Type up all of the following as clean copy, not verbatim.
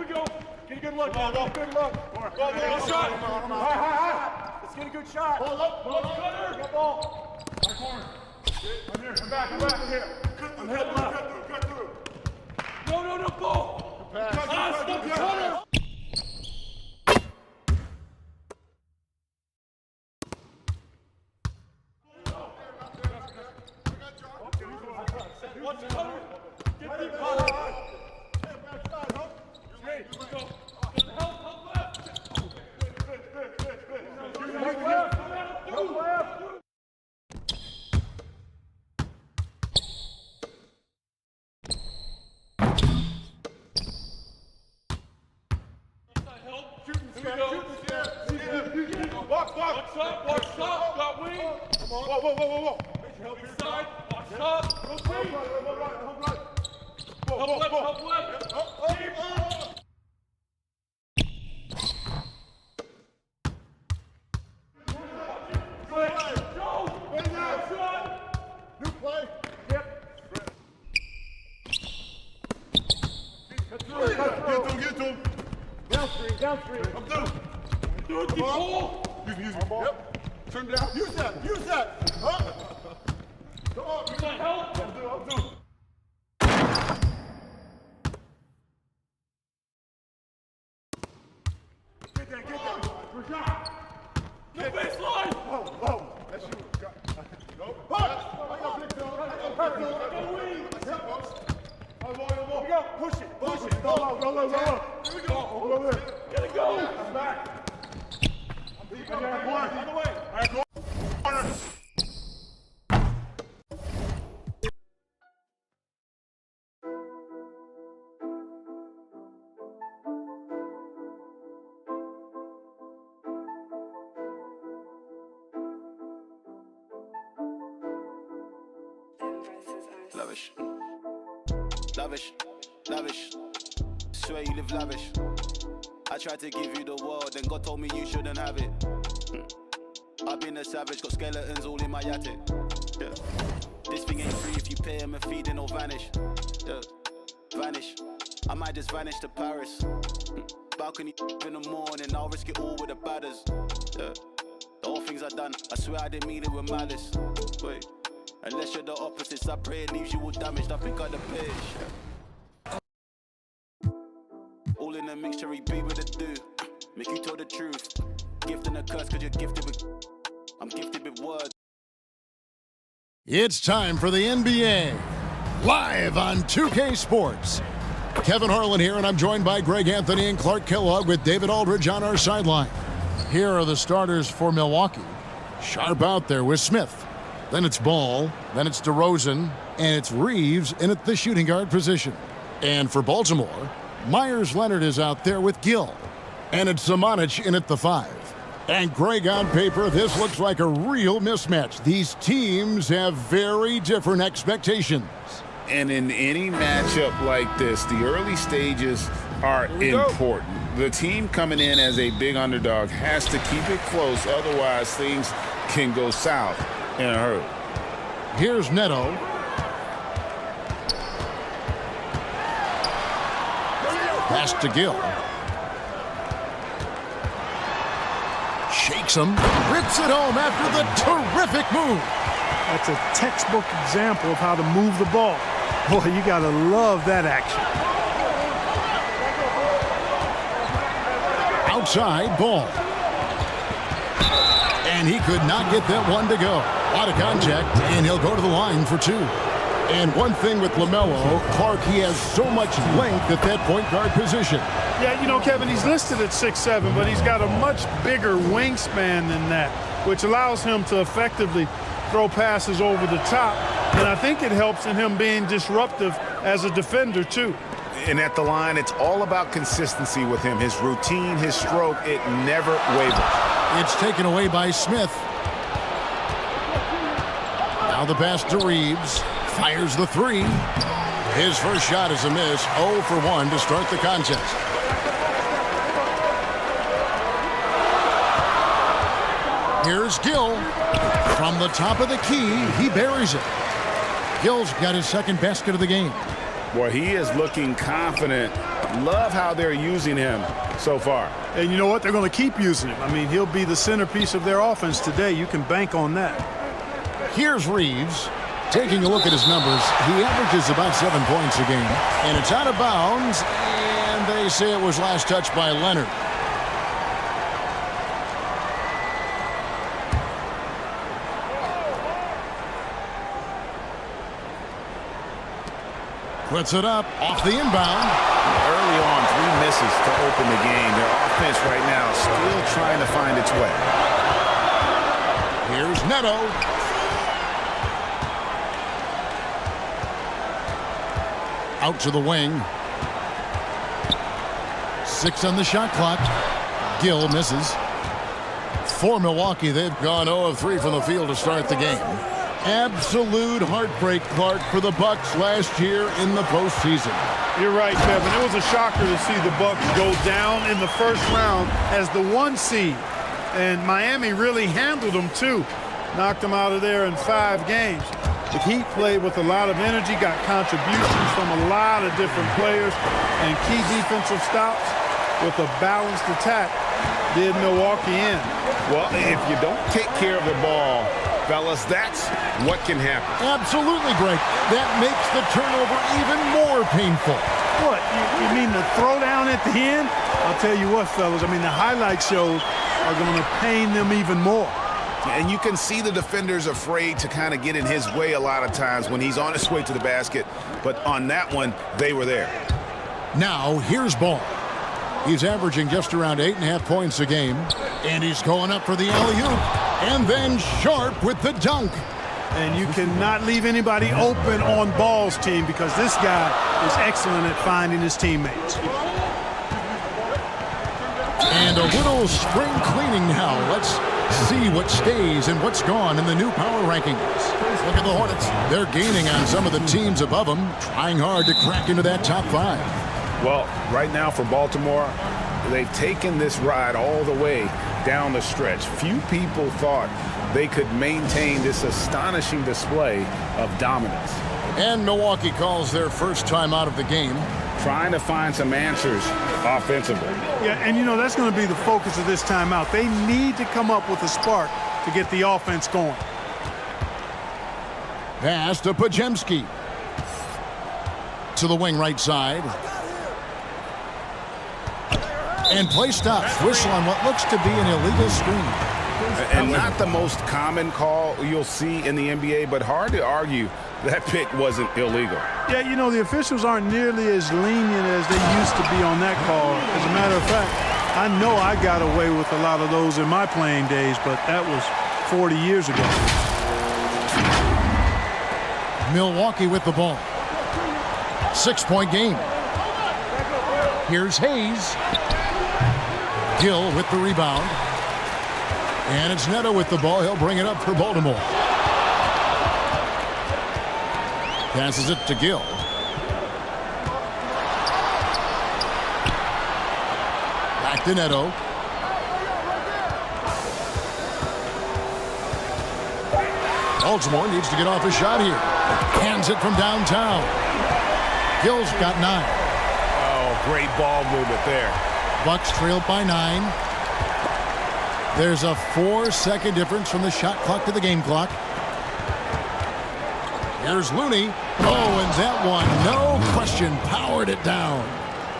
we go. Get a good look. Get a good look. Good shot. High. Let's get a good shot. Hold up. Cutter. Get ball. Right corner. I'm here. I'm back. I'm here. I'm heading left. Cut through. No, ball. Pass. Cutter. Watch Cutter. Get the ball. Help left. Watch up, got wing. Whoa. Help inside, watch up, rotate. Help left. New play. Yep. Get to him. Downstream. I'm through. Do it, keep ball. Use it. Yep. Turn down. Use that. Huh? Come on. Use that help. I'm through. Get that. Good shot. No baseline. Oh. That's you. Go. Push. I got big zone. I got wing. Go. Push it. Go. Here we go. Get it go. I'm back. On the way. All right, go. Corner. Lavish. Swear you live lavish. I tried to give you the world, then God told me you shouldn't have it. I've been a savage, got skeletons all in my attic. Yeah. This thing ain't free if you pay him a fee, then it'll vanish. Yeah. Vanish. I might just vanish to Paris. Balcony in the morning, I'll risk it all with the badders. Yeah. The whole things I done, I swear I didn't mean it with malice. Wait. Unless you're the opposites, I pray it leaves you all damaged. I think I'm the pitch. All in a mixture, he be with a do. Make you tell the truth. Gift and a curse, cause you're gifted with. I'm gifted with words. It's time for the NBA. Live on 2K Sports. Kevin Harlan here, and I'm joined by Greg Anthony and Clark Kellogg with David Aldridge on our sideline. Here are the starters for Milwaukee. Sharp out there with Smith. Then it's Ball, then it's DeRozan, and it's Reeves in at the shooting guard position. And for Baltimore, Myers Leonard is out there with Gill. And it's Zamanic in at the 5. And Greg, on paper, this looks like a real mismatch. These teams have very different expectations. And in any matchup like this, the early stages are important. The team coming in as a big underdog has to keep it close, otherwise things can go south in a hurry. Here's Neto. Pass to Gill. Shakes him, rips it home after the terrific move. That's a textbook example of how to move the ball. Boy, you gotta love that action. Outside Ball. And he could not get that one to go. Out of contact, and he'll go to the line for 2. And one thing with LaMelo, Clark, he has so much length at that point guard position. Yeah, you know, Kevin, he's listed at 6'7", but he's got a much bigger wingspan than that, which allows him to effectively throw passes over the top. And I think it helps in him being disruptive as a defender, too. And at the line, it's all about consistency with him. His routine, his stroke, it never wavers. It's taken away by Smith. Now the pass to Reeves. Fires the 3. His first shot is a miss. 0 for 1 to start the contest. Here's Gill. From the top of the key, he buries it. Gill's got his second basket of the game. Boy, he is looking confident Love how they're using him so far. And you know what? They're going to keep using him. I mean, he'll be the centerpiece of their offense today. You can bank on that. Here's Reeves. Taking a look at his numbers, he averages about 7 points a game. And it's out of bounds, and they say it was last touched by Leonard. Puts it up off the inbound. Early on, 3 misses to open the game. Their offense right now still trying to find its way. Here's Neto. Out to the wing. 6 on the shot clock. Gill misses. For Milwaukee, they've gone 0 of 3 from the field to start the game. Absolute heartbreak, Clark, for the Bucks last year in the postseason. You're right, Kevin. It was a shocker to see the Bucks go down in the first round as the 1 seed. And Miami really handled them, too. Knocked them out of there in 5 games. The Heat played with a lot of energy, got contributions from a lot of different players, and key defensive stops with a balanced attack did Milwaukee in. Well, if you don't take care of the ball, fellas, that's what can happen. Absolutely, Greg. That makes the turnover even more painful. What, you mean the throwdown at the end? I'll tell you what, fellas, I mean, the highlight shows are going to pain them even more. And you can see the defenders afraid to kind of get in his way a lot of times when he's on his way to the basket. But on that one, they were there. Now, here's Ball. He's averaging just around 8.5 points a game. And he's going up for the alley-oop. And then Sharp with the dunk. And you cannot leave anybody open on Ball's team because this guy is excellent at finding his teammates. And a little spring cleaning now. Let's see what stays and what's gone in the new power rankings. Look at the Hornets. They're gaining on some of the teams above them, trying hard to crack into that top 5. Well, right now for Baltimore, they've taken this ride all the way down the stretch. Few people thought they could maintain this astonishing display of dominance. And Milwaukee calls their first time out of the game. Trying to find some answers offensively. Yeah, and you know, that's going to be the focus of this timeout. They need to come up with a spark to get the offense going. Pass to Podziemski. To the wing right side. And play stops. Whistle on what looks to be an illegal screen. And not the most common call you'll see in the NBA, but hard to argue that pick wasn't illegal. Yeah, you know, the officials aren't nearly as lenient as they used to be on that call. As a matter of fact, I know I got away with a lot of those in my playing days, but that was 40 years ago. Milwaukee with the ball. 6-point game. Here's Hayes. Gill with the rebound. And it's Neto with the ball. He'll bring it up for Baltimore. Passes it to Gill. Back to Neto. Baltimore needs to get off a shot here. Hands it from downtown. Gill's got 9. Oh, great ball movement there. Bucks trailed by 9. There's a 4-second difference from the shot clock to the game clock. Here's Looney. Oh, and that one, no question, powered it down.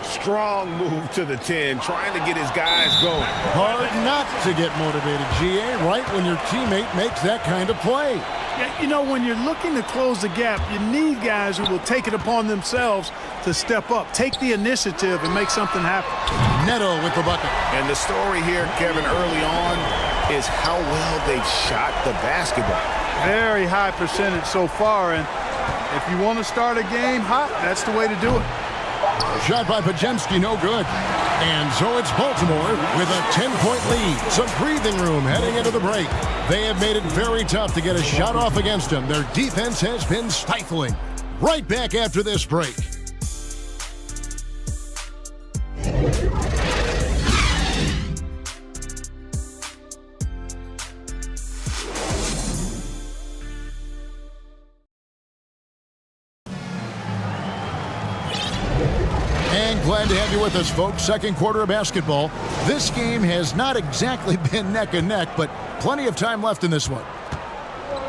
Strong move to the 10, trying to get his guys going. Hard not to get motivated, GA, right when your teammate makes that kind of play. Yeah, you know, when you're looking to close the gap, you need guys who will take it upon themselves to step up, take the initiative, and make something happen. Neto with the bucket. And the story here, Kevin, early on is how well they've shot the basketball. Very high percentage so far, and if you want to start a game hot, that's the way to do it. Shot by Podziemski, no good. And so it's Baltimore with a 10-point lead. Some breathing room heading into the break. They have made it very tough to get a shot off against them. Their defense has been stifling. Right back after this break. Glad to have you with us, folks. Second quarter of basketball. This game has not exactly been neck and neck, but plenty of time left in this one.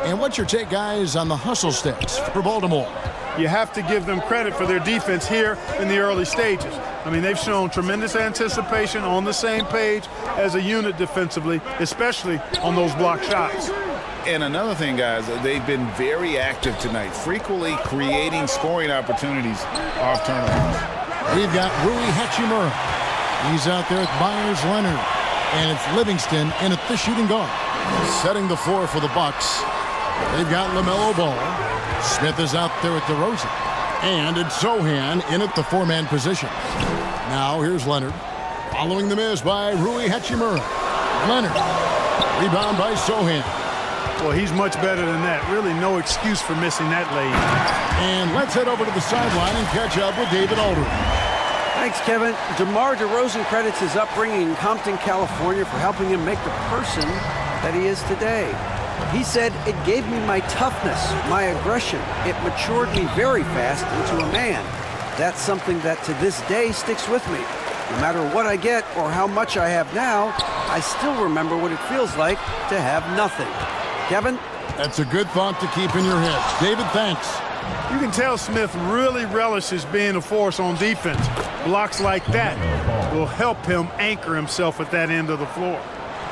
And what's your take, guys, on the hustle stats for Baltimore? You have to give them credit for their defense here in the early stages. I mean, they've shown tremendous anticipation, on the same page as a unit defensively, especially on those block shots. And another thing, guys, they've been very active tonight, frequently creating scoring opportunities off turnovers. We've got Rui Hachimura. He's out there with Myers Leonard. And it's Livingston in at the shooting guard. Setting the floor for the Bucks. They've got LaMelo Ball. Smith is out there with DeRozan. And it's Sohan in at the four-man position. Now here's Leonard. Following the miss by Rui Hachimura. Leonard. Rebound by Sohan. Well, he's much better than that. Really no excuse for missing that lay. And let's head over to the sideline and catch up with David Aldridge. Thanks, Kevin. DeMar DeRozan credits his upbringing in Compton, California for helping him make the person that he is today. He said, "It gave me my toughness, my aggression. It matured me very fast into a man. That's something that to this day sticks with me. No matter what I get or how much I have now, I still remember what it feels like to have nothing." Kevin? That's a good thought to keep in your head. David, thanks. You can tell Smith really relishes being a force on defense. Blocks like that will help him anchor himself at that end of the floor.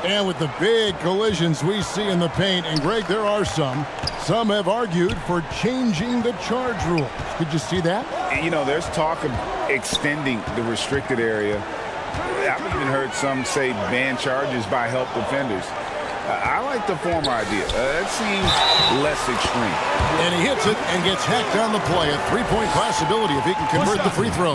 And with the big collisions we see in the paint, and Greg, there are some have argued for changing the charge rule. Did you see that? You know, there's talk of extending the restricted area. I've even heard some say ban charges by help defenders. I like the former idea. That seems less extreme. And he hits it and gets hacked on the play. A three-point possibility if he can convert the free throw.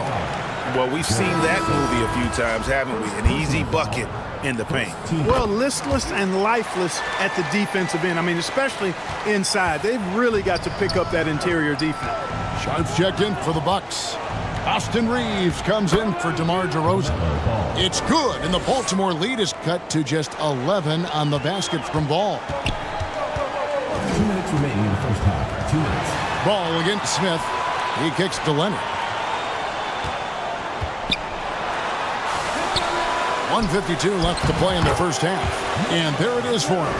Well, we've seen that movie a few times, haven't we? An easy bucket in the paint. Well, listless and lifeless at the defensive end. I mean, especially inside. They've really got to pick up that interior defense. Shots checked in for the Bucks. Austin Reeves comes in for DeMar DeRozan. It's good, and the Baltimore lead is cut to just 11 on the basket from Ball. 2 minutes remaining in the first half. 2 minutes. Ball against Smith. He kicks to Leonard. 1:52 left to play in the first half. And there it is for him.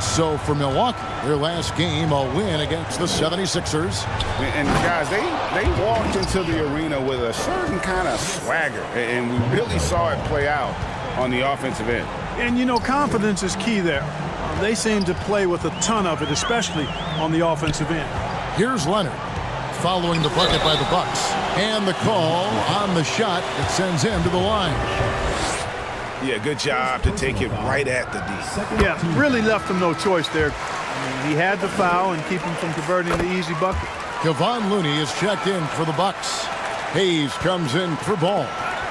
So for Milwaukee, their last game, a win against the 76ers. And guys, they walked into the arena with a certain kind of swagger, and we really saw it play out on the offensive end. And, you know, confidence is key there. They seem to play with a ton of it, especially on the offensive end. Here's Leonard following the bucket by the Bucks. And the call on the shot that sends him to the line. Yeah, good job to take it right at the D. Yeah, really left him no choice there. I mean, he had the foul and keep him from converting the easy bucket. Kevon Looney is checked in for the Bucks. Hayes comes in for Ball.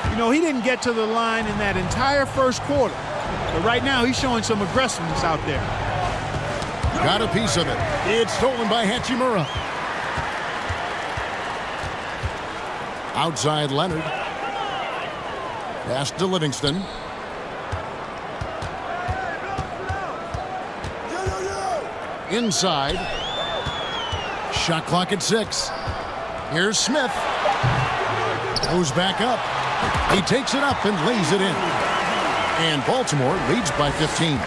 You know, he didn't get to the line in that entire first quarter. But right now, he's showing some aggressiveness out there. Got a piece of it. It's stolen by Hachimura. Outside Leonard. Pass to Livingston. Inside. Shot clock at 6. Here's Smith. Goes back up. He takes it up and lays it in. And Baltimore leads by 15.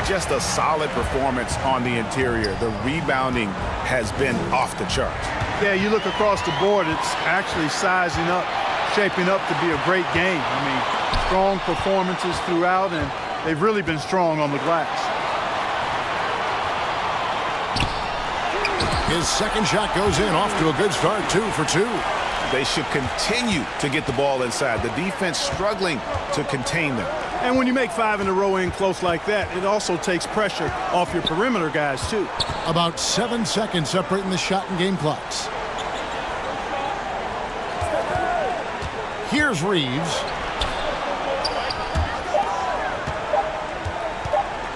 Just a solid performance on the interior. The rebounding has been off the charts. Yeah, you look across the board, it's actually sizing up, shaping up to be a great game. I mean, strong performances throughout, and they've really been strong on the glass. His second shot goes in, off to a good start, 2 for 2. They should continue to get the ball inside. The defense struggling to contain them. And when you make 5 in a row in close like that, it also takes pressure off your perimeter guys, too. About 7 seconds separating the shot and game clocks. Here's Reeves.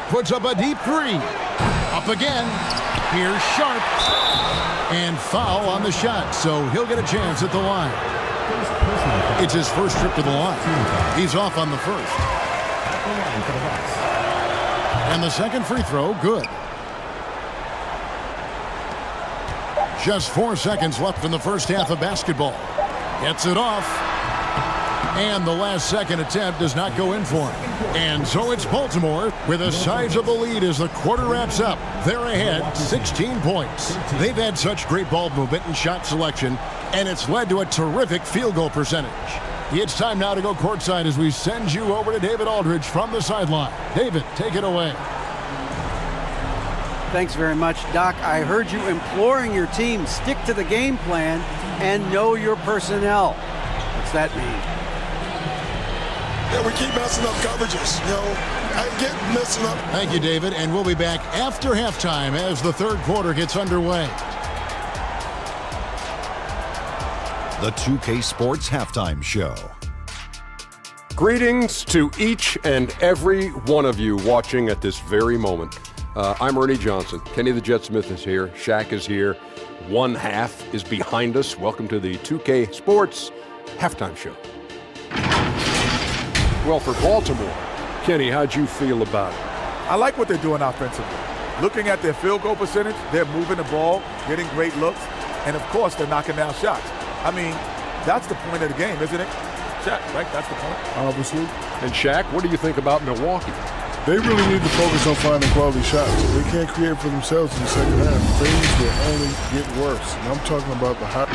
Puts up a deep 3. Up again. Here's Sharp. And foul on the shot, so he'll get a chance at the line. It's his first trip to the line. He's off on the first. And the second free throw, good. Just 4 seconds left in the first half of basketball. Gets it off. And the last second attempt does not go in for him. And so it's Baltimore with a sizable lead as the quarter wraps up. They're ahead 16 points. They've had such great ball movement and shot selection, and it's led to a terrific field goal percentage. It's time now to go courtside as we send you over to David Aldridge from the sideline. David, take it away. Thanks very much, Doc. I heard you imploring your team, stick to the game plan and know your personnel. What's that mean? Yeah, we keep messing up coverages. I get messing up. Thank you, David, and we'll be back after halftime as the third quarter gets underway. The 2K Sports Halftime Show. Greetings to each and every one of you watching at this very moment. I'm Ernie Johnson. Kenny the Jet Smith is here. Shaq is here. One half is behind us. Welcome to the 2K Sports Halftime Show. Well, for Baltimore, Kenny, how'd you feel about it? I like what they're doing offensively. Looking at their field goal percentage, they're moving the ball, getting great looks, and of course, they're knocking down shots. I mean, that's the point of the game, isn't it? Shaq, right? That's the point. Obviously. And Shaq, what do you think about Milwaukee? They really need to focus on finding quality shots. They can't create for themselves in the second half. Things will only get worse. And I'm talking about the hot.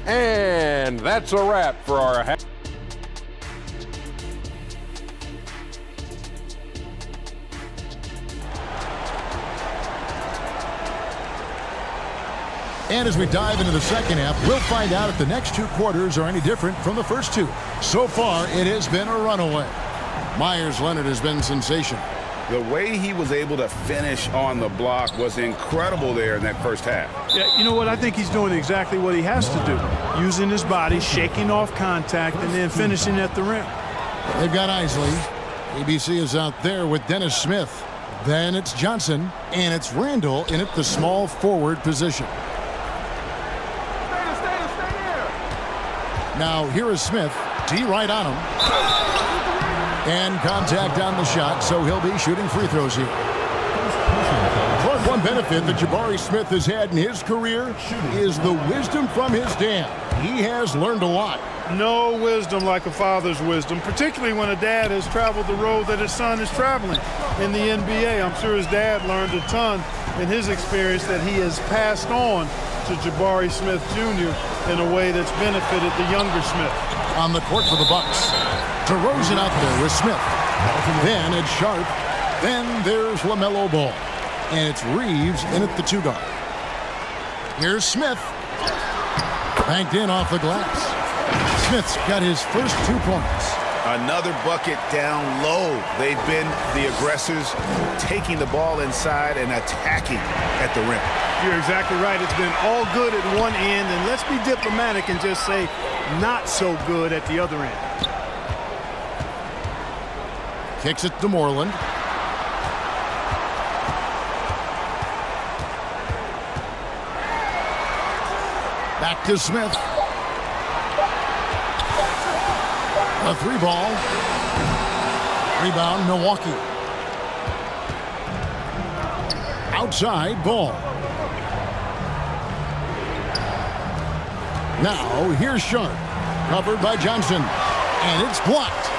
And that's a wrap for our half. And as we dive into the second half, we'll find out if the next two quarters are any different from the first two. So far, it has been a runaway. Myers Leonard has been sensational. The way he was able to finish on the block was incredible there in that first half. Yeah, you know what? I think he's doing exactly what he has to do. Using his body, shaking off contact, and then finishing at the rim. They've got Isley. ABC is out there with Dennis Smith. Then it's Johnson, and it's Randall in at the small forward position. Now here is Smith. D right on him. And contact on the shot, so he'll be shooting free throws here. Clark, one benefit that Jabari Smith has had in his career is the wisdom from his dad. He has learned a lot. No wisdom like a father's wisdom, particularly when a dad has traveled the road that his son is traveling in the NBA. I'm sure his dad learned a ton in his experience that he has passed on to Jabari Smith Jr. in a way that's benefited the younger Smith. On the court for the Bucks. DeRozan out there with Smith. Then it's Sharp. Then there's LaMelo Ball. And it's Reeves in at the two guard. Here's Smith. Banked in off the glass. Smith's got his first 2 points. Another bucket down low. They've been the aggressors, taking the ball inside and attacking at the rim. You're exactly right. It's been all good at one end, and let's be diplomatic and just say not so good at the other end. Kicks it to Moreland. Back to Smith. A three ball. Rebound, Milwaukee. Outside Ball. Now here's Sharp. Covered by Johnson. And it's blocked.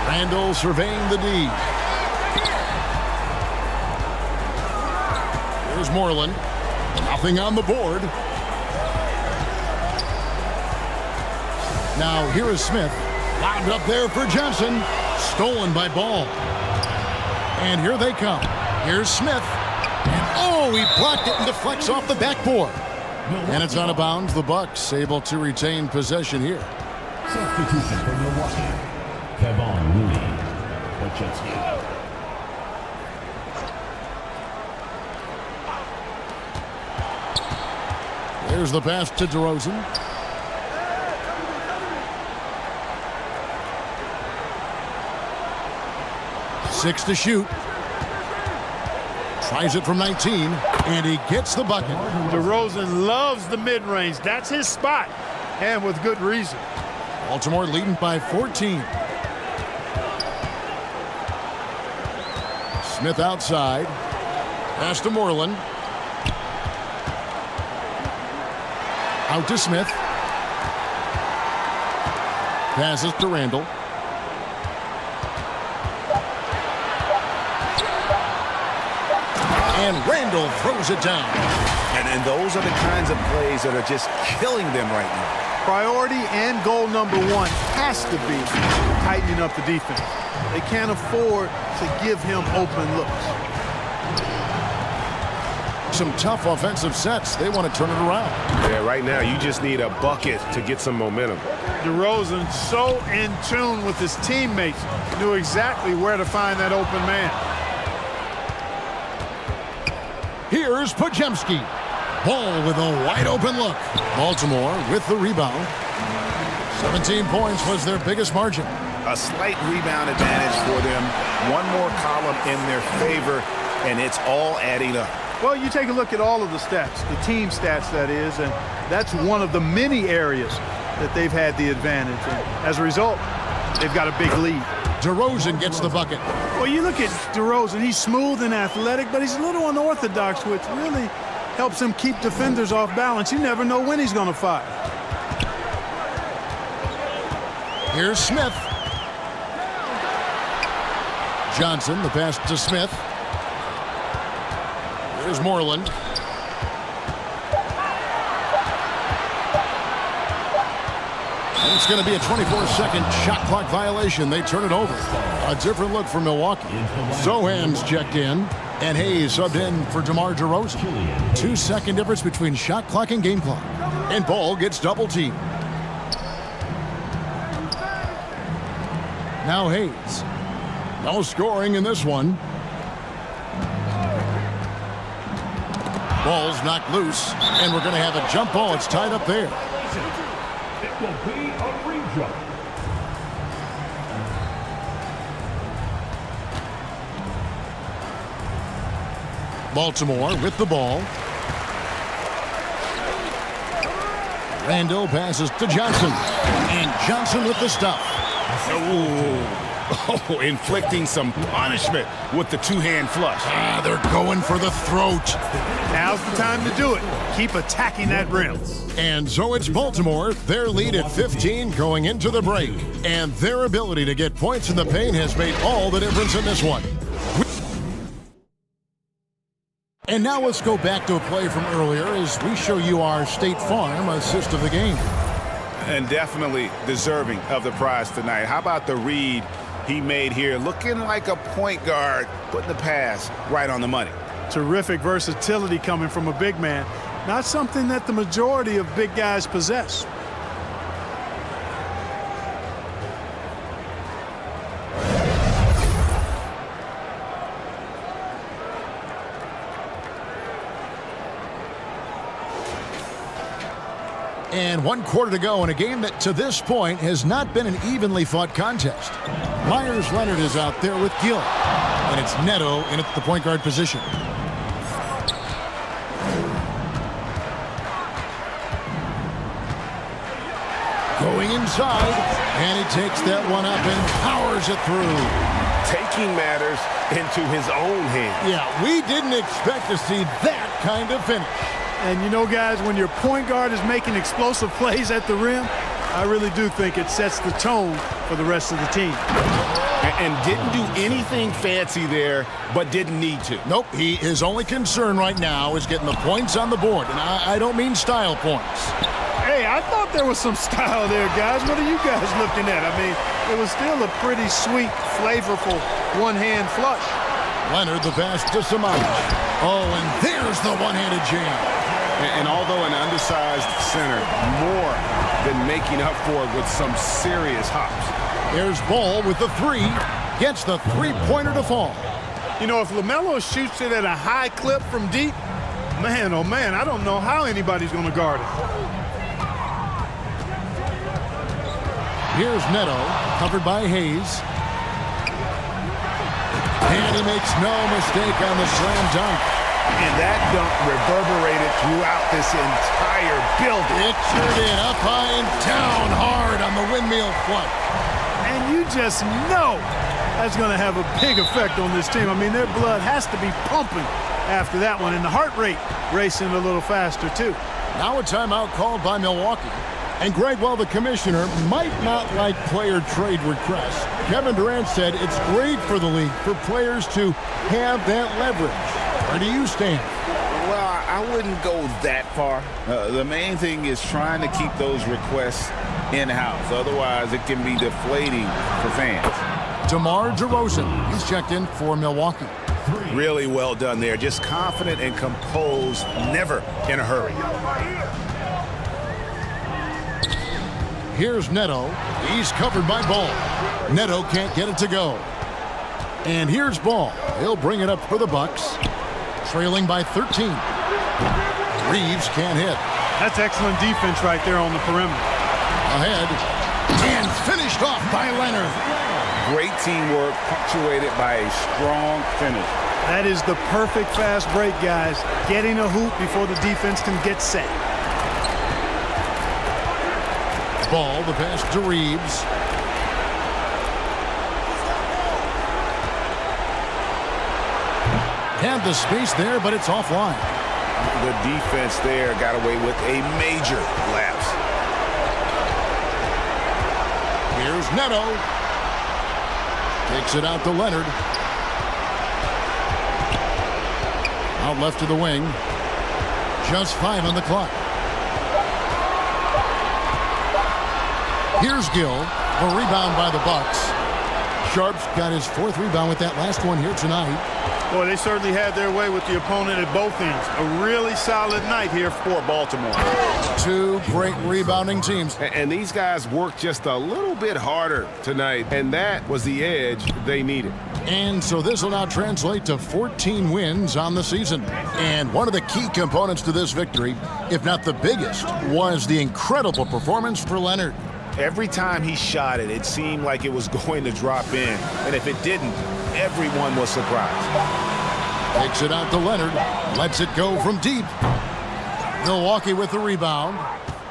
Randall surveying the D. Here's Moreland. Nothing on the board. Now here is Smith. Lobbed up there for Johnson. Stolen by Ball. And here they come. Here's Smith. And oh, he blocked it and deflects off the backboard. And it's out of bounds. The Bucks able to retain possession here. Substitution for Milwaukee. Kevon Looney. Wachowski. There's the pass to DeRozan. Six to shoot. Tries it from 19, and he gets the bucket. DeRozan loves the mid-range. That's his spot, and with good reason. Baltimore leading by 14. Smith outside. Pass to Moreland. Out to Smith. Passes to Randall. And Randall throws it down. And those are the kinds of plays that are just killing them right now. Priority and goal number one has to be tightening up the defense. They can't afford to give him open looks. Some tough offensive sets. They want to turn it around. Yeah, right now you just need a bucket to get some momentum. DeRozan, so in tune with his teammates, knew exactly where to find that open man. Here's Podziemski. Ball with a wide open look. Baltimore with the rebound. 17 points was their biggest margin. A slight rebound advantage for them. One more column in their favor, and it's all adding up. Well, you take a look at all of the stats, the team stats that is, and that's one of the many areas that they've had the advantage. And as a result, they've got a big lead. DeRozan gets the bucket. Well, you look at DeRozan, he's smooth and athletic, but he's a little unorthodox, which really helps him keep defenders off balance. You never know when he's going to fire. Here's Smith. Johnson, the pass to Smith. Here's Moreland. And it's going to be a 24-second shot clock violation. They turn it over. A different look for Milwaukee. Sohan's checked in, and Hayes subbed in for DeMar DeRozan. 2-second difference between shot clock and game clock. And Ball gets double teamed. Now Hayes. No scoring in this one. Ball's knocked loose, and we're going to have a jump ball. It's tied up there. It will be a rejump. Baltimore with the ball. Randall passes to Johnson, and Johnson with the stop. Oh, inflicting some punishment with the two-hand flush. They're going for the throat. Now's the time to do it. Keep attacking that rim. And so it's Baltimore, their lead at 15 going into the break. And their ability to get points in the paint has made all the difference in this one. And now let's go back to a play from earlier as we show you our State Farm assist of the game. And definitely deserving of the prize tonight. How about the read he made here? Looking like a point guard, putting the pass right on the money. Terrific versatility coming from a big man. Not something that the majority of big guys possess. And 1 quarter to go in a game that to this point has not been an evenly fought contest. Myers Leonard is out there with Gill. And it's Neto in at the point guard position. Going inside, and he takes that one up and powers it through. Taking matters into his own hands. Yeah, we didn't expect to see that kind of finish. And you know, guys, when your point guard is making explosive plays at the rim, I really do think it sets the tone for the rest of the team. And didn't do anything fancy there, but didn't need to. Nope, his only concern right now is getting the points on the board. And I don't mean style points. Hey, I thought there was some style there, guys. What are you guys looking at? I mean, it was still a pretty sweet, flavorful one-hand flush. Leonard, the pass to Samanic. Oh, and there's the one-handed jam. And although an undersized center, more than making up for it with some serious hops. There's Ball with the three. Gets the three-pointer to fall. You know, if LaMelo shoots it at a high clip from deep, man, oh man, I don't know how anybody's going to guard it. Here's Neto, covered by Hayes. And he makes no mistake on the slam dunk. And that dunk reverberated throughout this entire building. It sure did, up high and down hard on the windmill flush. And you just know That's going to have a big effect on this team. I mean, their blood has to be pumping after that one, and the heart rate racing a little faster, too. Now a timeout called by Milwaukee. And Greg, while the commissioner might not like player trade requests, Kevin Durant said it's great for the league for players to have that leverage. Where do you stand? Well, I wouldn't go that far. The main thing is trying to keep those requests in-house. Otherwise, it can be deflating for fans. DeMar DeRozan, he's checked in for Milwaukee. Really well done there. Just confident and composed, never in a hurry. Here's Neto. He's covered by Ball. Neto can't get it to go. And here's Ball. He'll bring it up for the Bucks. Trailing by 13. Reeves can't hit. That's excellent defense right there on the perimeter. Ahead. And finished off by Leonard. Great teamwork punctuated by a strong finish. That is the perfect fast break, guys. Getting a hoop before the defense can get set. Ball, the pass to Reeves. Had the space there, but it's offline. The defense there got away with a major lapse. Here's Neto. Takes it out to Leonard. Out left to the wing. Just 5 on the clock. Here's Gill. A rebound by the Bucks. Sharp's got his 4th rebound with that last one here tonight. Boy, they certainly had their way with the opponent at both ends. A really solid night here for Baltimore. 2 great rebounding teams. And these guys worked just a little bit harder tonight, and that was the edge they needed. And so this will now translate to 14 wins on the season. And one of the key components to this victory, if not the biggest, was the incredible performance for Leonard. Every time he shot it, it seemed like it was going to drop in. And if it didn't, everyone was surprised. Takes it out to Leonard. Lets it go from deep. Milwaukee with the rebound.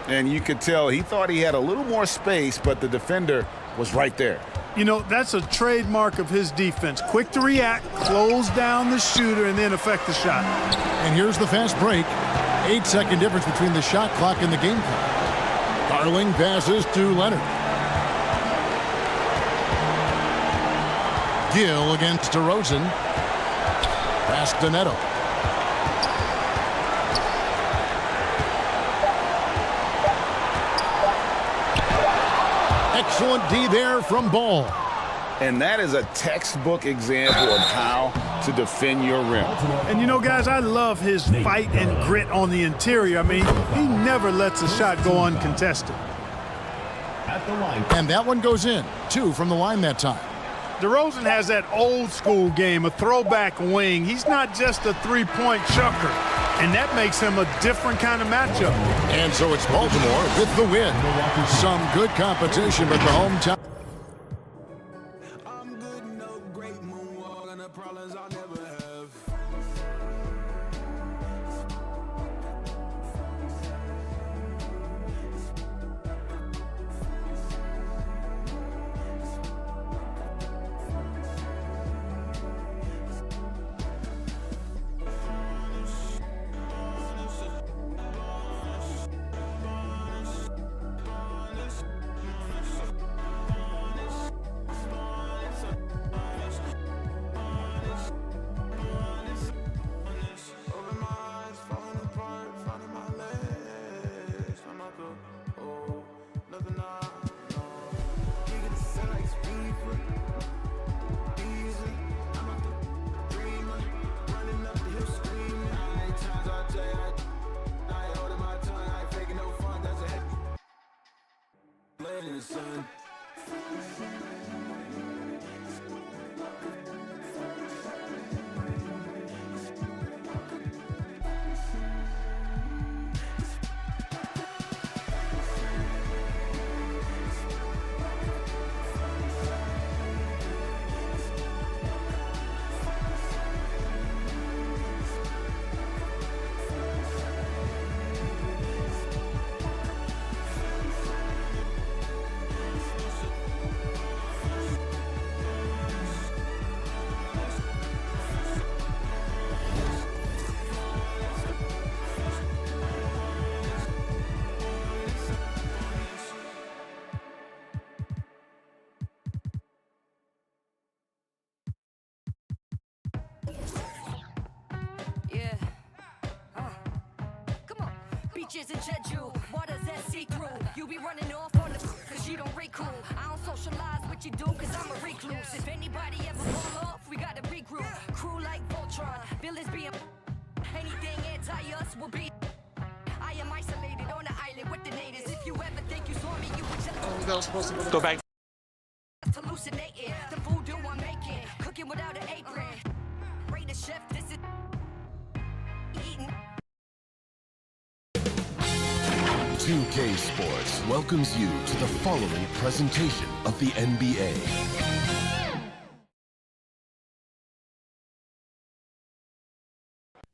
And you could tell he thought he had a little more space, but the defender was right there. You know, that's a trademark of his defense. Quick to react, close down the shooter, and then affect the shot. And here's the fast break. 8-second difference between the shot clock and the game clock. Darling passes to Leonard. Gill against DeRozan. Pass to Neto. Excellent D there from Ball. And that is a textbook example of how to defend your rim. And you know, guys, I love his fight and grit on the interior. I mean, he never lets a shot go uncontested. At the line. And that one goes in. 2 from the line that time. DeRozan has that old school game, a throwback wing. He's not just a three-point chucker. And that makes him a different kind of matchup. And so it's Baltimore with the win. Some good competition, but the hometown. beaches in Jeju, waters that see through. You be running off on the cause you don't recool. I don't socialize what you do cause I'm a recluse. If anybody ever fall off, we gotta regroup. Crew like Voltron, villains being anything anti-us will be. I am isolated on the island with the natives. If you ever think you saw me, you would just Go back. hallucinating. The voodoo I'm making, cooking without an apron. Rate the chef, this is eating. 2K Sports welcomes you to the following presentation of the NBA.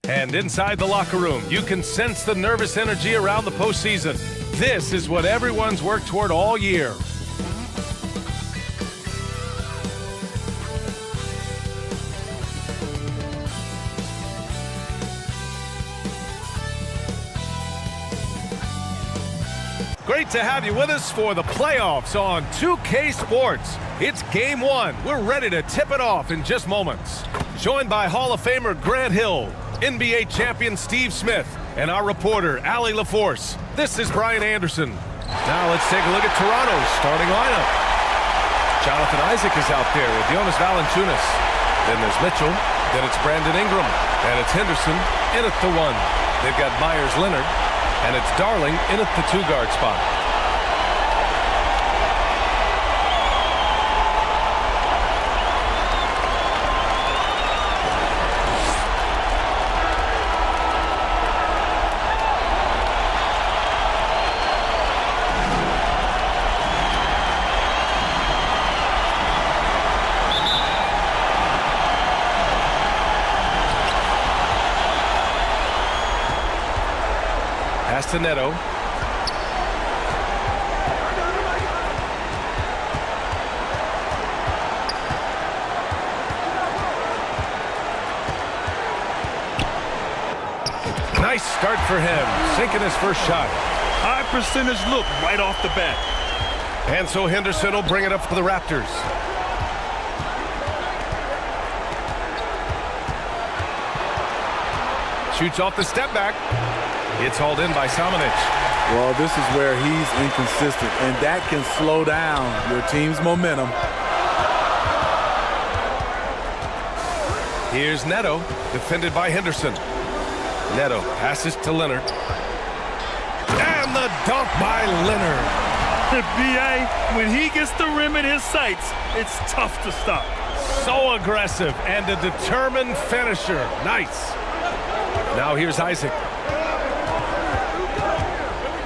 And inside the locker room, you can sense the nervous energy around the postseason. This is what everyone's worked toward all year. Great to have you with us for the playoffs on 2K Sports. It's Game 1. We're ready to tip it off in just moments. Joined by Hall of Famer Grant Hill, NBA champion Steve Smith, and our reporter, Allie LaForce. This is Brian Anderson. Now let's take a look at Toronto's starting lineup. Jonathan Isaac is out there with Jonas Valanciunas. Then there's Mitchell. Then it's Brandon Ingram. And it's Henderson in at the 1. They've got Myers Leonard. And it's Darling in at the 2-guard spot. Pass to Neto. Nice start for him, sinking his first shot. High percentage look right off the bat. And so Henderson will bring it up for the Raptors. Shoots off the step back. It's hauled in by Samanic. Well, this is where he's inconsistent, and that can slow down your team's momentum. Here's Neto, defended by Henderson. Neto passes to Leonard. And the dunk by Leonard. The BA, when he gets the rim in his sights, it's tough to stop. So aggressive and a determined finisher. Nice. Now here's Isaac.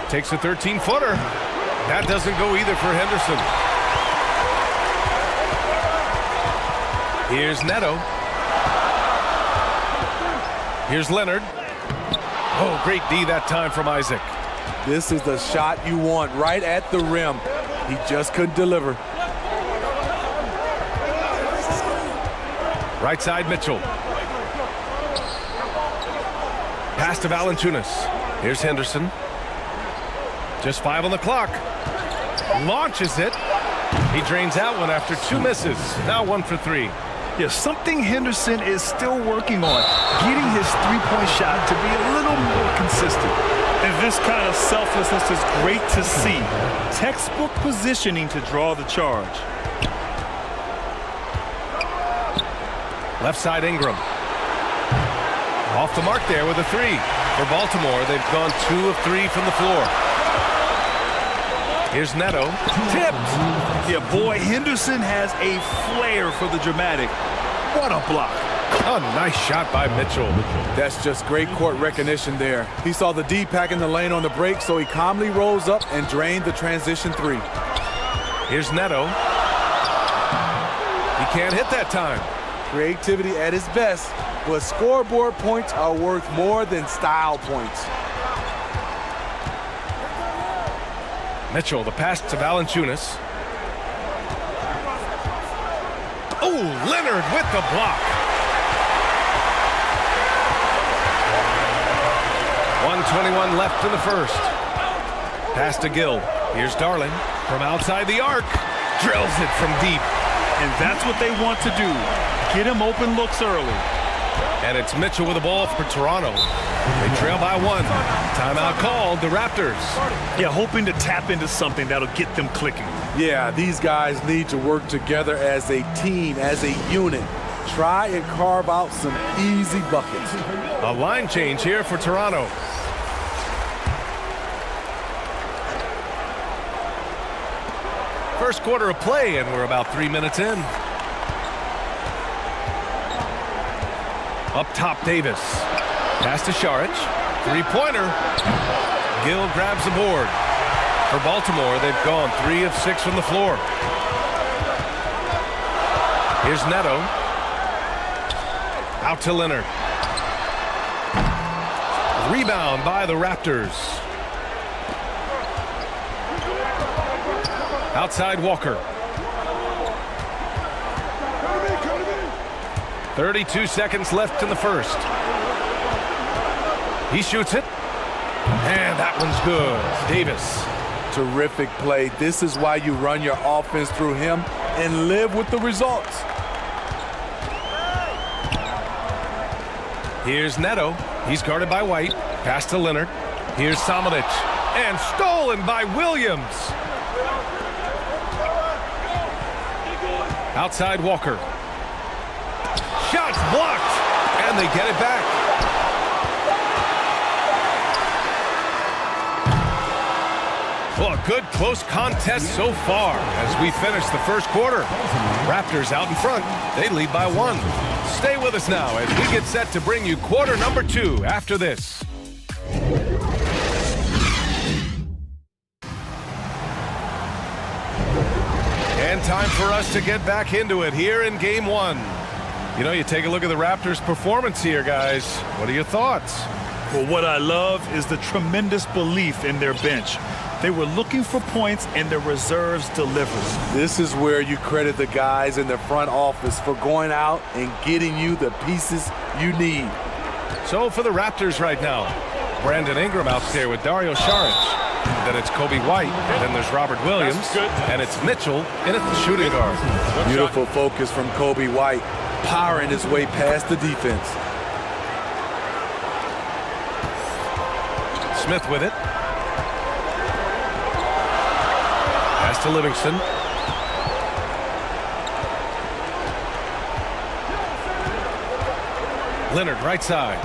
Takes a 13-footer. That doesn't go either for Henderson. Here's Neto. Here's Leonard. Oh, great D that time from Isaac. This is the shot you want right at the rim. He just couldn't deliver. Right side, Mitchell. Pass to Valanciunas. Here's Henderson. Just 5 on the clock. Launches it. He drains out one after 2 misses. Now 1 for 3. Yeah, something Henderson is still working on. Getting his three-point shot to be a little more consistent. And this kind of selflessness is great to see. Textbook positioning to draw the charge. Left side, Ingram. Off the mark there with a 3. For Baltimore, they've gone 2 of 3 from the floor. Here's Neto. Tipped. Yeah, boy, Henderson has a flair for the dramatic. What a block. A nice shot by Mitchell. That's just great court recognition there. He saw the D pack in the lane on the break, so he calmly rose up and drained the transition 3. Here's Neto. He can't hit that time. Creativity at his best, but scoreboard points are worth more than style points. Mitchell, the pass to Valanciunas. Oh, Leonard with the block. 1:21 left in the first. Pass to Gill. Here's Darling from outside the arc. Drills it from deep. And that's what they want to do. Get him open looks early. And it's Mitchell with the ball for Toronto. They trail by 1. Timeout called, the Raptors. Yeah, hoping to tap into something that'll get them clicking. Yeah, these guys need to work together as a team, as a unit. Try and carve out some easy buckets. A line change here for Toronto. First quarter of play, and we're about 3 minutes in. Up top, Davis. Pass to Šarić. Three-pointer. Gill grabs the board. For Baltimore, they've gone 3 of 6 from the floor. Here's Neto. Out to Leonard. Rebound by the Raptors. Outside Walker. 32 seconds left in the first. He shoots it. And that one's good. Davis. Terrific play. This is why you run your offense through him and live with the results. Here's Neto. He's guarded by White. Pass to Leonard. Here's Samanic. And stolen by Williams. Outside Walker. Shots blocked. And they get it back. Well, a good close contest so far as we finish the first quarter. Raptors out in front. They lead by 1. Stay with us now as we get set to bring you quarter number 2 after this. And time for us to get back into it here in game 1. You know, you take a look at the Raptors' performance here, guys. What are your thoughts? Well, what I love is the tremendous belief in their bench. They were looking for points, and their reserves delivered. This is where you credit the guys in the front office for going out and getting you the pieces you need. So for the Raptors right now, Brandon Ingram out there with Dario Šarić. Then it's Kobe White. Then there's Robert Williams. And it's Mitchell in at the shooting guard. Beautiful focus from Kobe White, powering his way past the defense. Smith with it. Pass to Livingston. Leonard right side.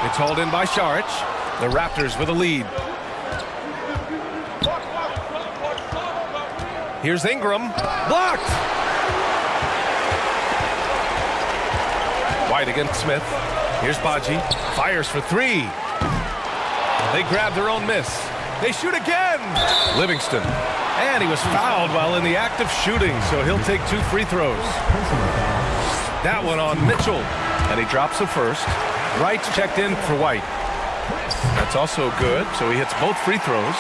It's hauled in by Šarić. The Raptors with a lead. Here's Ingram. Blocked! White against Smith. Here's Badji. Fires for 3. They grab their own miss. They shoot again! Livingston. And he was fouled while in the act of shooting, so he'll take 2 free throws. That one on Mitchell. And he drops the first. Wright's checked in for White. That's also good, so he hits both free throws.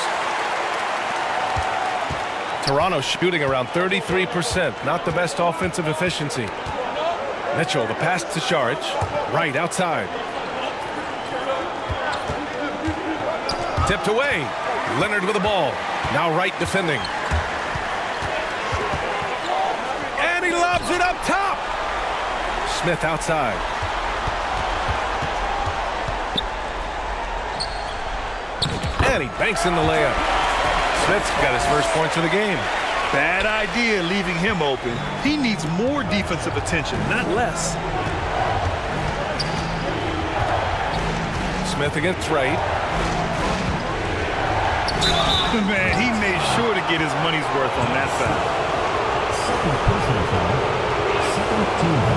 Toronto shooting around 33%. Not the best offensive efficiency. Mitchell, the pass to Šarić. Wright outside. Tipped away. Leonard with the ball. Now Wright defending. And he lobs it up top. Smith outside. And he banks in the layup. Smith's got his first points of the game. Bad idea leaving him open. He needs more defensive attention, not less. Smith against Wright. Man, he made sure to get his money's worth on that foul.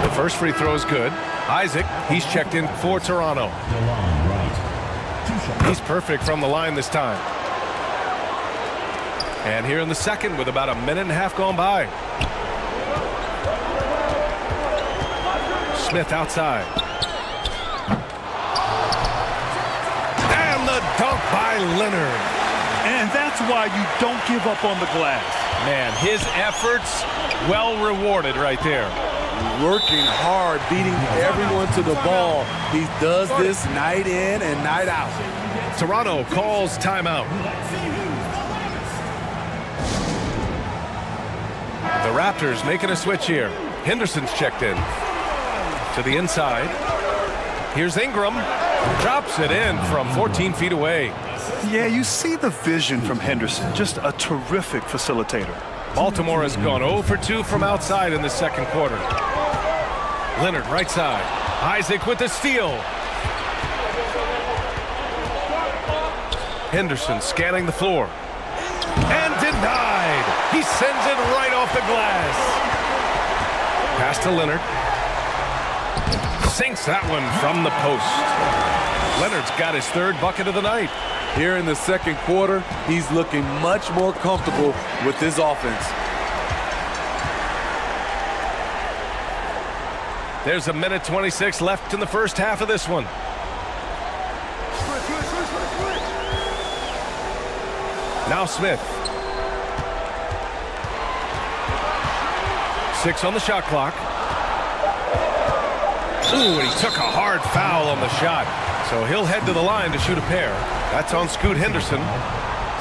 The first free throw is good. Isaac, he's checked in for Toronto. He's perfect from the line this time. And here in the second with about a minute and a half gone by. Smith outside. And the dunk by Leonard. And that's why you don't give up on the glass. Man, his efforts well rewarded right there. Working hard, beating everyone to the ball. He does this night in and night out. Toronto calls timeout. The Raptors making a switch here. Henderson's checked in. To the inside. Here's Ingram. Drops it in from 14 feet away. Yeah, you see the vision from Henderson. Just a terrific facilitator. Baltimore has gone 0 for 2 from outside in the second quarter. Leonard, right side. Isaac with the steal. Henderson scanning the floor. And denied. He sends it right off the glass. Pass to Leonard. Sinks that one from the post. Leonard's got his third bucket of the night. Here in the second quarter, he's looking much more comfortable with his offense. There's a minute 26 left in the first half of this one. Now Smith. 6 on the shot clock. Ooh, and he took a hard foul on the shot. So he'll head to the line to shoot a pair. That's on Scoot Henderson.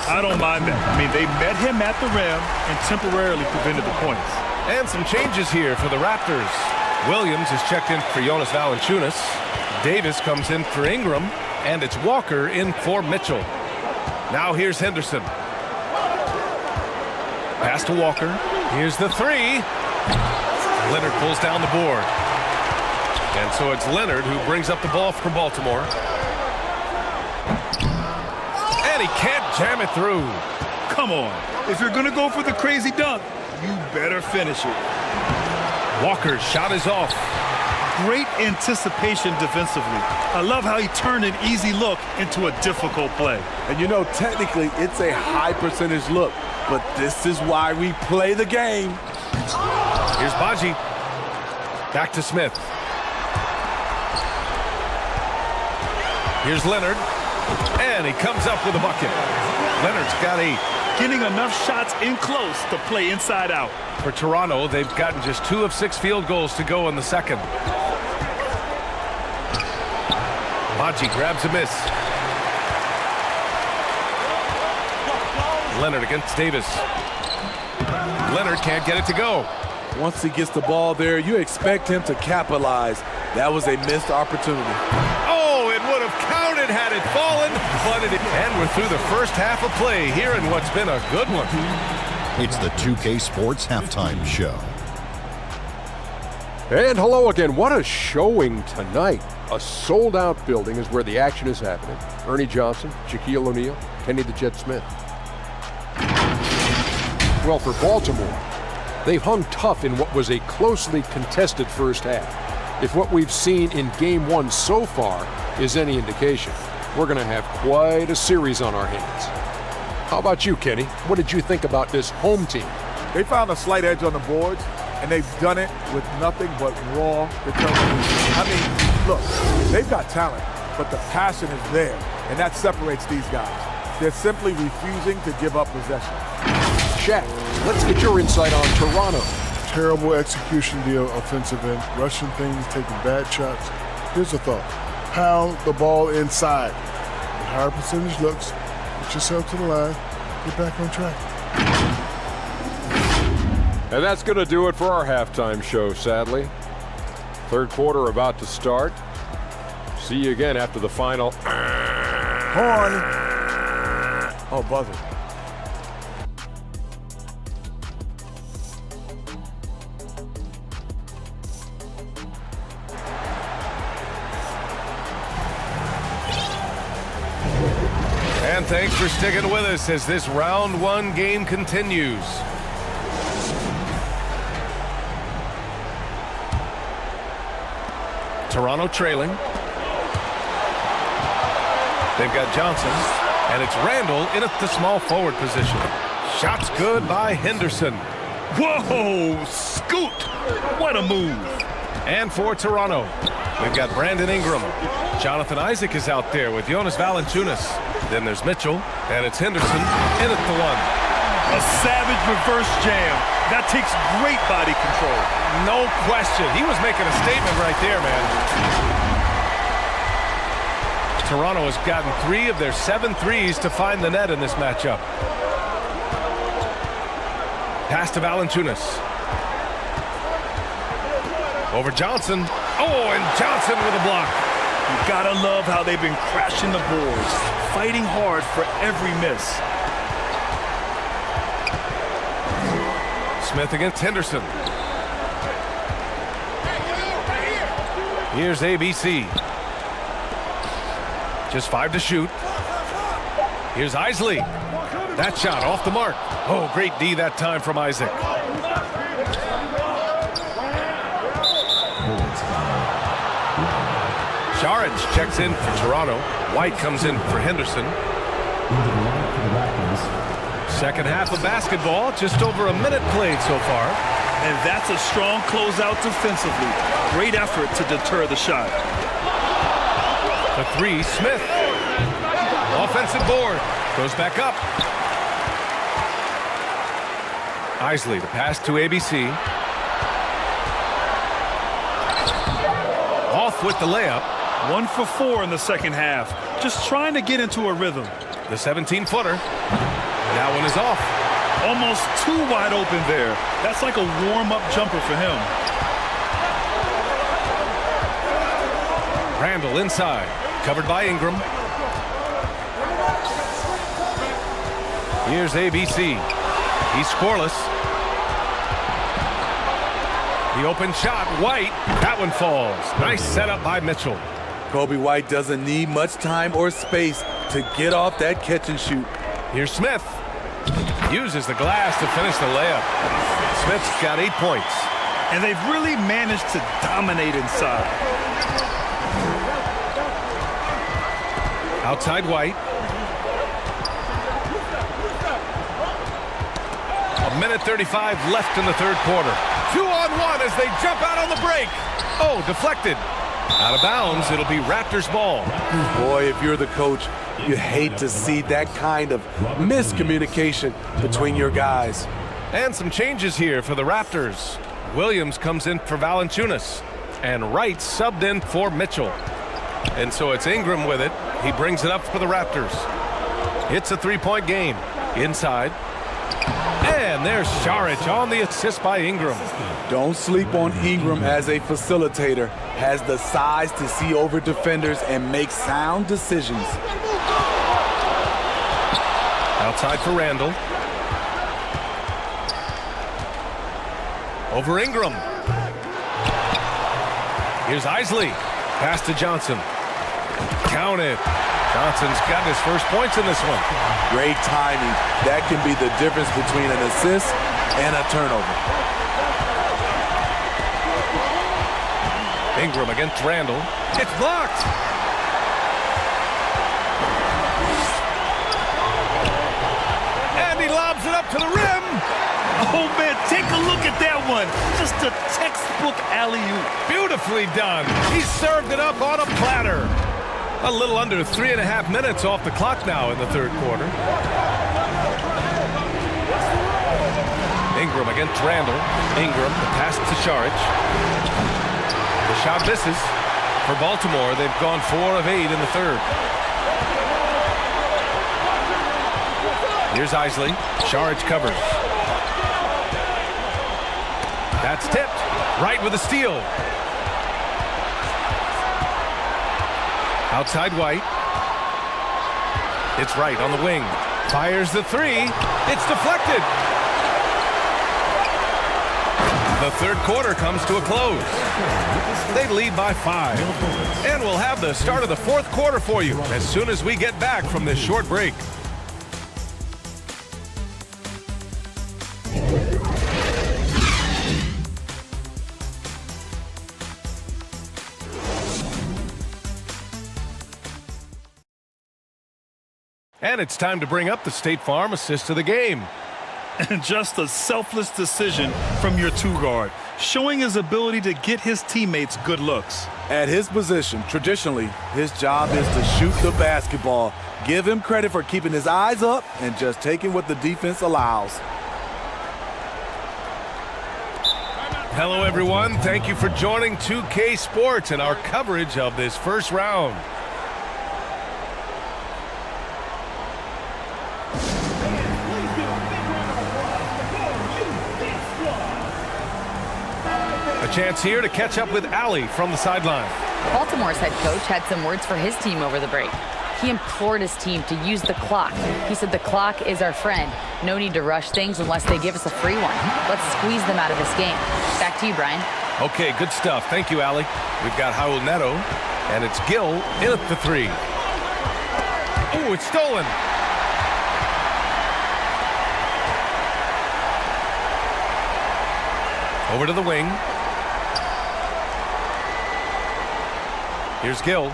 I don't mind that. I mean, they met him at the rim and temporarily prevented the points. And some changes here for the Raptors. Williams is checked in for Jonas Valanciunas. Davis comes in for Ingram. And it's Walker in for Mitchell. Now here's Henderson. Pass to Walker. Here's the three. Leonard pulls down the board. And so it's Leonard who brings up the ball for Baltimore. And he can't jam it through. Come on. If you're going to go for the crazy dunk, you better finish it. Walker's shot is off. Great anticipation defensively. I love how he turned an easy look into a difficult play. And you know, technically, it's a high percentage look, but this is why we play the game. Here's Baji. Back to Smith. Here's Leonard. And he comes up with a bucket. Leonard's got 8. Getting enough shots in close to play inside out. For Toronto, they've gotten just 2 of 6 field goals to go in the second. Baji grabs a miss. Leonard against Davis. Leonard can't get it to go. Once he gets the ball there, you expect him to capitalize. That was a missed opportunity. Oh, it would have counted had it fallen, but it. And we're through the first half of play here in what's been a good one. It's the 2K Sports Halftime Show. And hello again. What a showing tonight. A sold-out building is where the action is happening. Ernie Johnson, Shaquille O'Neal, Kenny the Jet Smith. Well, for Baltimore, they've hung tough in what was a closely contested first half. If what we've seen in Game 1 so far is any indication, we're going to have quite a series on our hands. How about you, Kenny? What did you think about this home team? They found a slight edge on the boards, and they've done it with nothing but raw determination. I mean, look, they've got talent, but the passion is there, and that separates these guys. They're simply refusing to give up possession. Shaq, let's get your insight on Toronto. Terrible execution deal, offensive end, rushing things, taking bad shots. Here's a thought. Pound the ball inside. With higher percentage looks, get yourself to the line, get back on track. And that's going to do it for our halftime show, sadly. Third quarter about to start. See you again after the final. Horn. Oh, buzzer. And thanks for sticking with us as this round 1 game continues. Toronto trailing. They've got Johnson, and it's Randall in at the small forward position. Shots good by Henderson. Whoa, Scoot! What a move. And for Toronto, we've got Brandon Ingram. Jonathan Isaac is out there with Jonas Valanciunas. Then there's Mitchell, and it's Henderson in at the 1. A savage reverse jam. That takes great body control. No question. He was making a statement right there, man. Toronto has gotten 3 of their 7 threes to find the net in this matchup. Pass to Valanciunas. Over Johnson. Oh, and Johnson with a block. You gotta love how they've been crashing the boards, fighting hard for every miss. Smith against Henderson. Here's ABC. Just 5 to shoot. Here's Isley. That shot off the mark. Oh, great D that time from Isaac. Saric checks in for Toronto. White comes in for Henderson. Second half of basketball, just over a minute played so far. And that's a strong closeout defensively. Great effort to deter the shot. The 3, Smith. Offensive board. Goes back up. Isley, the pass to ABC. Off with the layup. 1 for 4 in the second half. Just trying to get into a rhythm. The 17-footer. That one is off. Almost too wide open there. That's like a warm-up jumper for him. Randall inside. Covered by Ingram. Here's ABC. He's scoreless. The open shot, White. That one falls. Nice setup by Mitchell. Kobe White doesn't need much time or space to get off that catch and shoot. Here's Smith. Uses the glass to finish the layup. Smith's got 8 points. And they've really managed to dominate inside. Outside White. A minute 35 left in the third quarter. 2-on-1 as they jump out on the break. Oh, deflected. Out of bounds, it'll be Raptors ball. Boy, if you're the coach, you hate to see that kind of miscommunication between your guys. And some changes here for the Raptors. Williams comes in for Valanciunas. And Wright subbed in for Mitchell. And so it's Ingram with it. He brings it up for the Raptors. It's a 3-point game. Inside. And there's Saric on the assist by Ingram. Don't sleep on Ingram as a facilitator. Has the size to see over defenders and make sound decisions. Outside for Randall. Over Ingram. Here's Isley. Pass to Johnson. Count it. Johnson's got his first points in this one. Great timing. That can be the difference between an assist and a turnover. Ingram against Randall. It's blocked. And he lobs it up to the rim. Oh, man, take a look at that one. Just a textbook alley-oop. Beautifully done. He served it up on a platter. A little under 3.5 minutes off the clock now in the third quarter. Ingram against Randall. Ingram, the pass to Saric. The shot misses. For Baltimore, they've gone 4 of 8 in the third. Here's Isley. Saric covers. That's tipped. Right with a steal. Outside White. It's Wright on the wing. Fires the 3. It's deflected. The third quarter comes to a close. They lead by 5. And we'll have the start of the fourth quarter for you as soon as we get back from this short break. And it's time to bring up the State Farm assist of the game. And just a selfless decision from your 2-guard, showing his ability to get his teammates good looks. At his position, traditionally, his job is to shoot the basketball. Give him credit for keeping his eyes up and just taking what the defense allows. Hello, everyone. Thank you for joining 2K Sports and our coverage of this first round. A chance here to catch up with Allie from the sideline. Baltimore's head coach had some words for his team over the break. He implored his team to use the clock. He said the clock is our friend. No need to rush things unless they give us a free one. Let's squeeze them out of this game. Back to you, Brian. Okay, good stuff. Thank you, Allie. We've got Raul Neto, and it's Gill in at the 3. Oh, it's stolen. Over to the wing. Here's Gill.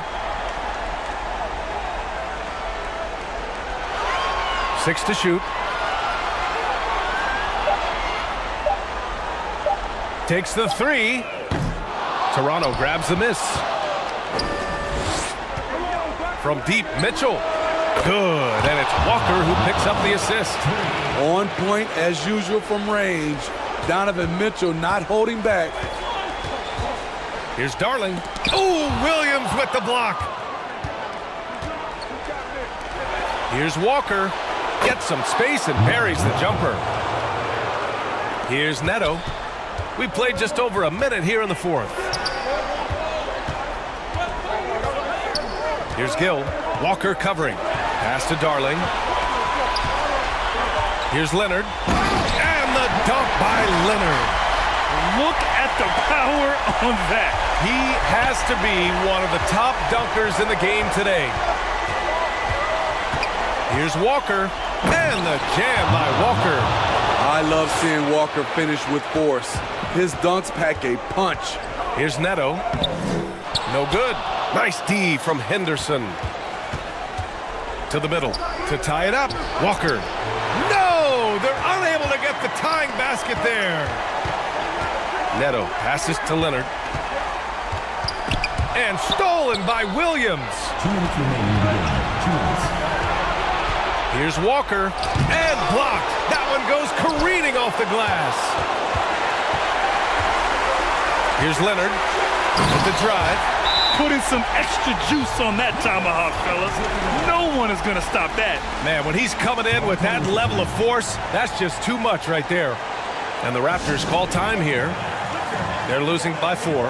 6 to shoot. Takes the 3. Toronto grabs the miss. From deep, Mitchell. Good, and it's Walker who picks up the assist. On point as usual from range. Donovan Mitchell not holding back. Here's Darling. Oh, Williams with the block. Here's Walker. Gets some space and buries the jumper. Here's Neto. We played just over a minute here in the 4th. Here's Gill. Walker covering. Pass to Darling. Here's Leonard. And the dunk by Leonard. Look at the power on that. He has to be one of the top dunkers in the game today. Here's Walker. And the jam by Walker. I love seeing Walker finish with force. His dunks pack a punch. Here's Neto. No good. Nice D from Henderson. To the middle. To tie it up. Walker. No! They're unable to get the tying basket there. Neto passes to Leonard. And stolen by Williams. 2 minutes remaining in the game. 2 minutes. Here's Walker. And blocked. That one goes careening off the glass. Here's Leonard with the drive. Putting some extra juice on that tomahawk, fellas. No one is going to stop that. Man, when he's coming in with that level of force, that's just too much right there. And the Raptors call time here. They're losing by 4.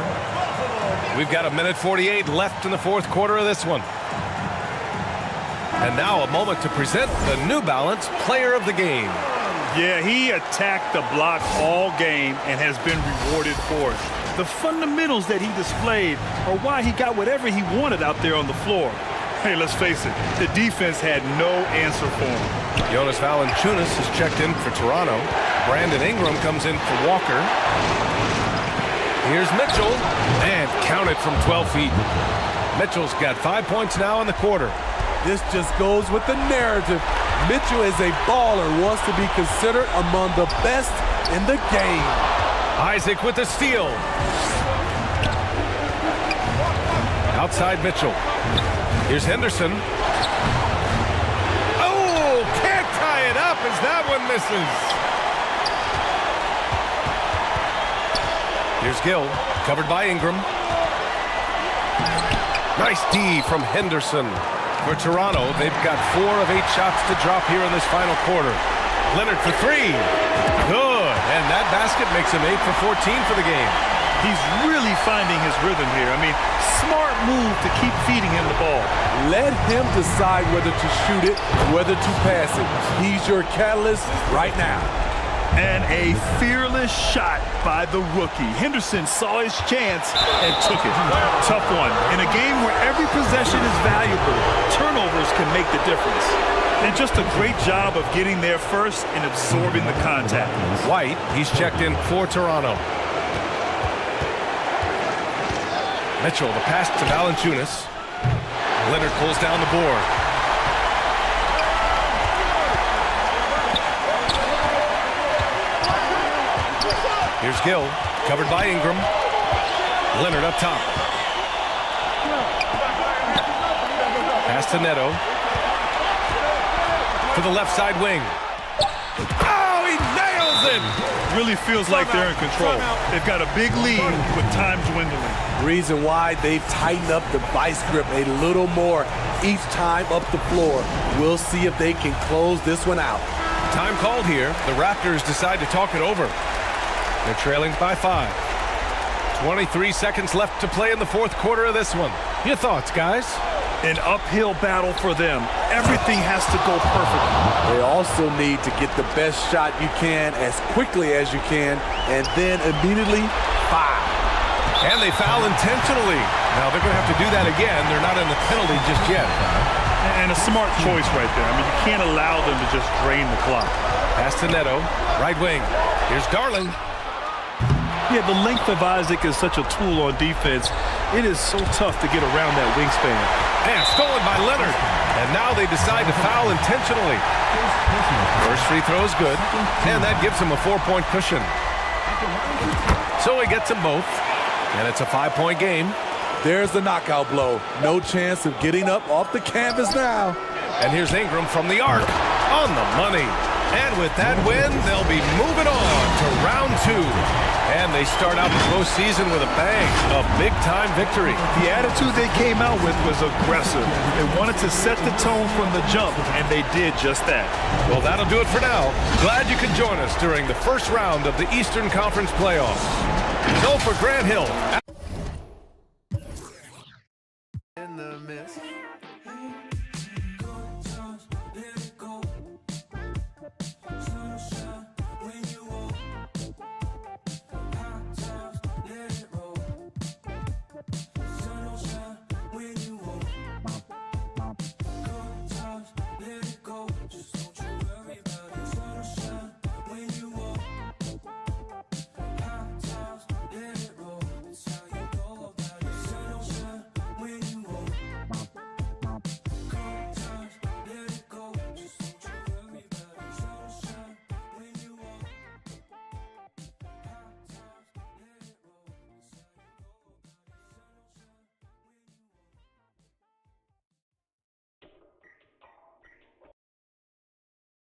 We've got 1:48 left in the 4th quarter of this one. And now a moment to present the New Balance Player of the Game. Yeah, he attacked the block all game and has been rewarded for it. The fundamentals that he displayed are why he got whatever he wanted out there on the floor. Hey, let's face it, the defense had no answer for him. Jonas Valanciunas has checked in for Toronto. Brandon Ingram comes in for Walker. Here's Mitchell, and counted from 12 feet. Mitchell's got 5 points now in the quarter. This just goes with the narrative. Mitchell is a baller, wants to be considered among the best in the game. Isaac with the steal. Outside Mitchell. Here's Henderson. Oh, can't tie it up as that one misses. Here's Gill, covered by Ingram. Nice D from Henderson. For Toronto, they've got 4 of 8 shots to drop here in this final quarter. Leonard for 3. Good. And that basket makes him 8 for 14 for the game. He's really finding his rhythm here. I mean, smart move to keep feeding him the ball. Let him decide whether to shoot it, whether to pass it. He's your catalyst right now. And a fearless shot by the rookie. Henderson saw his chance and took it. Tough one. In a game where every possession is valuable, turnovers can make the difference. And just a great job of getting there first and absorbing the contact. White, he's checked in for Toronto. Mitchell, the pass to Valanciunas. Leonard pulls down the board. Here's Gill, covered by Ingram. Leonard up top. Pass to Neto. To the left side wing. Oh, he nails it! Really feels like they're in control. They've got a big lead with time dwindling. Reason why they've tightened up the vice grip a little more each time up the floor. We'll see if they can close this one out. Time called here. The Raptors decide to talk it over. They're trailing by 5. 23 seconds left to play in the fourth quarter of this one. Your thoughts, guys? An uphill battle for them. Everything has to go perfectly. They also need to get the best shot you can as quickly as you can, and then immediately foul. And they foul intentionally. Now they're going to have to do that again. They're not in the penalty just yet. And a smart choice right there. I mean, you can't allow them to just drain the clock. Pass to Neto, right wing. Here's Darling. Yeah, the length of Isaac is such a tool on defense. It is so tough to get around that wingspan. And stolen by Leonard. And now they decide to foul intentionally. First free throw is good. And that gives him a 4-point cushion. So he gets them both. And it's a 5-point game. There's the knockout blow. No chance of getting up off the canvas now. And here's Ingram from the arc. On the money. And with that win, they'll be moving on to round 2. And they start out the postseason with a bang. A big-time victory. The attitude they came out with was aggressive. They wanted to set the tone from the jump, and they did just that. Well, that'll do it for now. Glad you could join us during the first round of the Eastern Conference playoffs. So for Grant Hill. In the mist.